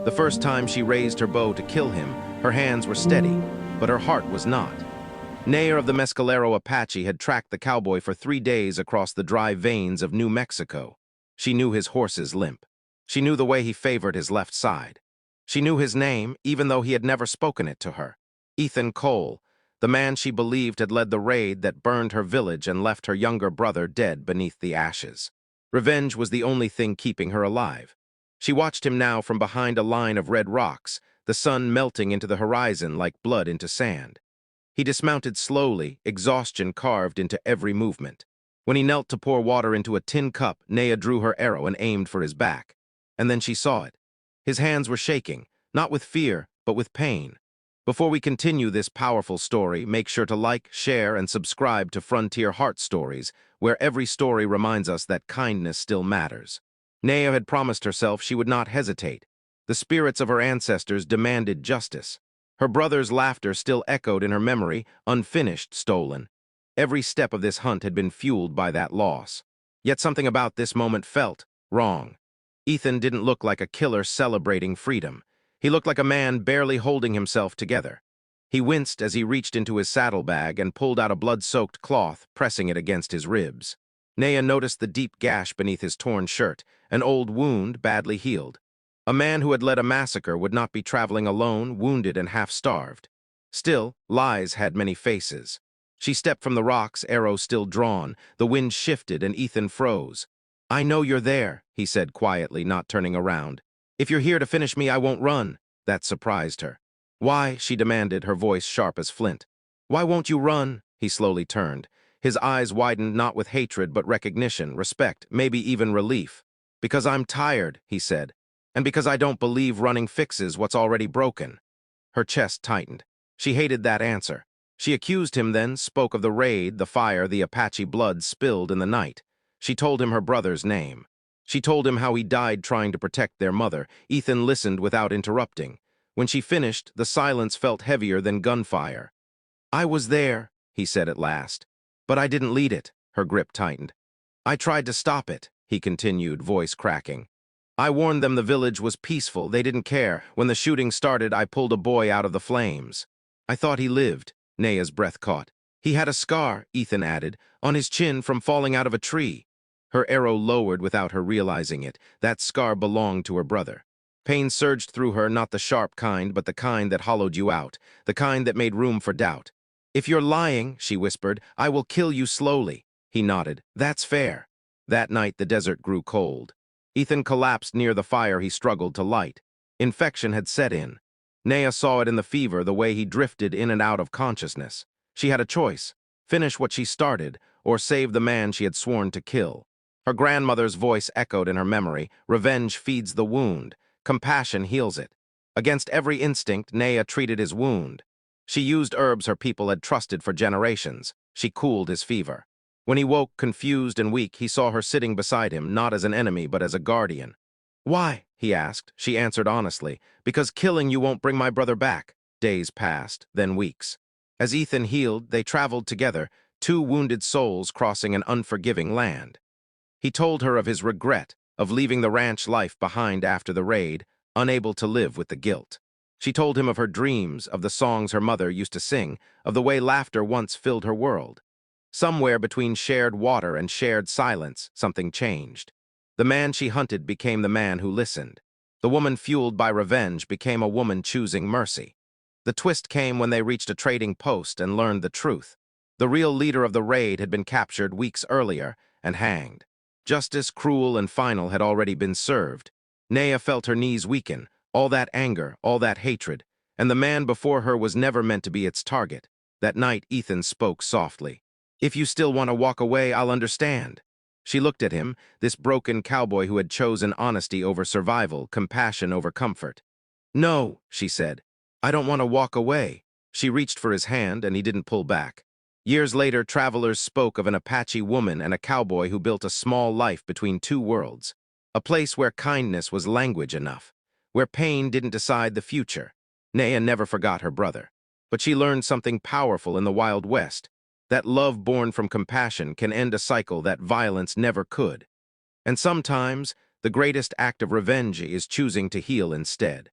The first time she raised her bow to kill him, her hands were steady, but her heart was not. Nair of the Mescalero Apache had tracked the cowboy for 3 days across the dry veins of New Mexico. She knew his horse's limp. She knew the way he favored his left side. She knew his name, even though he had never spoken it to her. Ethan Cole, the man she believed had led the raid that burned her village and left her younger brother dead beneath the ashes. Revenge was the only thing keeping her alive. She watched him now from behind a line of red rocks, the sun melting into the horizon like blood into sand. He dismounted slowly, exhaustion carved into every movement. When he knelt to pour water into a tin cup, Naya drew her arrow and aimed for his back. And then she saw it. His hands were shaking, not with fear, but with pain. Before we continue this powerful story, make sure to like, share, and subscribe to Frontier Heart Stories, where every story reminds us that kindness still matters. Naya had promised herself she would not hesitate. The spirits of her ancestors demanded justice. Her brother's laughter still echoed in her memory, unfinished, stolen. Every step of this hunt had been fueled by that loss. Yet something about this moment felt wrong. Ethan didn't look like a killer celebrating freedom. He looked like a man barely holding himself together. He winced as he reached into his saddlebag and pulled out a blood-soaked cloth, pressing it against his ribs. Naya noticed the deep gash beneath his torn shirt, an old wound badly healed. A man who had led a massacre would not be traveling alone, wounded and half-starved. Still, lies had many faces. She stepped from the rocks, arrow still drawn. The wind shifted and Ethan froze. "I know you're there," he said quietly, not turning around. "If you're here to finish me, I won't run." That surprised her. "Why?" she demanded, her voice sharp as flint. "Why won't you run?" He slowly turned. His eyes widened not with hatred but recognition, respect, maybe even relief. "Because I'm tired," he said. "And because I don't believe running fixes what's already broken." Her chest tightened. She hated that answer. She accused him then, spoke of the raid, the fire, the Apache blood spilled in the night. She told him her brother's name. She told him how he died trying to protect their mother. Ethan listened without interrupting. When she finished, the silence felt heavier than gunfire. "I was there," he said at last. "But I didn't lead it." Her grip tightened. "I tried to stop it," he continued, voice cracking. "I warned them the village was peaceful. They didn't care. When the shooting started, I pulled a boy out of the flames. I thought he lived." Naya's breath caught. "He had a scar," Ethan added, "on his chin from falling out of a tree." Her arrow lowered without her realizing it. That scar belonged to her brother. Pain surged through her, not the sharp kind, but the kind that hollowed you out, the kind that made room for doubt. "If you're lying," she whispered, "I will kill you slowly." He nodded. "That's fair." That night the desert grew cold. Ethan collapsed near the fire he struggled to light. Infection had set in. Naya saw it in the fever, the way he drifted in and out of consciousness. She had a choice: finish what she started, or save the man she had sworn to kill. Her grandmother's voice echoed in her memory. Revenge feeds the wound. Compassion heals it. Against every instinct, Naya treated his wound. She used herbs her people had trusted for generations. She cooled his fever. When he woke, confused and weak, he saw her sitting beside him, not as an enemy, but as a guardian. "Why?" he asked. She answered honestly, "Because killing you won't bring my brother back." Days passed, then weeks. As Ethan healed, they traveled together, two wounded souls crossing an unforgiving land. He told her of his regret, of leaving the ranch life behind after the raid, unable to live with the guilt. She told him of her dreams, of the songs her mother used to sing, of the way laughter once filled her world. Somewhere between shared water and shared silence, something changed. The man she hunted became the man who listened. The woman fueled by revenge became a woman choosing mercy. The twist came when they reached a trading post and learned the truth. The real leader of the raid had been captured weeks earlier and hanged. Justice, cruel and final, had already been served. Naya felt her knees weaken, all that anger, all that hatred, and the man before her was never meant to be its target. That night, Ethan spoke softly. "If you still want to walk away, I'll understand." She looked at him, this broken cowboy who had chosen honesty over survival, compassion over comfort. "No," she said. "I don't want to walk away." She reached for his hand, and he didn't pull back. Years later, travelers spoke of an Apache woman and a cowboy who built a small life between two worlds, a place where kindness was language enough, where pain didn't decide the future. Naya never forgot her brother. But she learned something powerful in the Wild West, that love born from compassion can end a cycle that violence never could. And sometimes, the greatest act of revenge is choosing to heal instead.